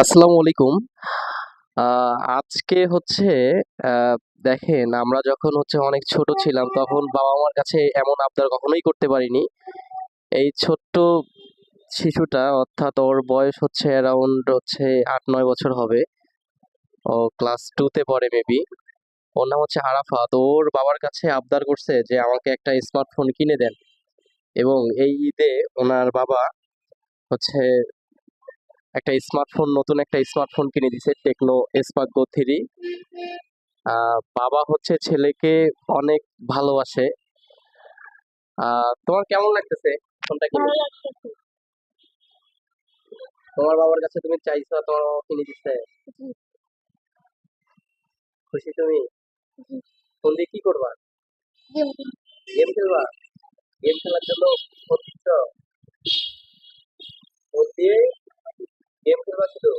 আসসালামু আলাইকুম। আজকে হচ্ছে আহ, দেখেন আমরা যখন হচ্ছে অনেক ছোট ছিলাম তখন বাবা মার কাছে এমন আবদার কখনোই করতে পারিনি। এই ছোট্ট শিশুটা অর্থাৎ ওর বয়স হচ্ছে অ্যারাউন্ড হচ্ছে 8-9 বছর হবে। ও ক্লাস 2-তে পড়ে মেবি। ওর নাম হচ্ছে আরাফাত। ওর বাবার কাছে আবদার করছে যে আমাকে একটা স্মার্টফোন কিনে দেন, এবং এই ঈদে ওনার বাবা হচ্ছে নতুন একটা স্মার্টফোন কিনে দিছে, টেকনো স্পার্ক গো 3। বাবা হচ্ছে ছেলেকে অনেক ভালোবাসে। তোমার কেমন লাগতেছে ফোনটা কিনে? ভালো লাগতেছে। তোমার বাবার কাছে তুমি চাইছো, তোমার বাবা কিনে দিচ্ছে, জি, খুশি তুমি? জি। ফোন দিয়ে কি করবা? গেম গেম খেলবা? গেম খেলার জন্য ফোন দিচ্ছ? ফোন দিয়ে গেম খেলবা শুধু?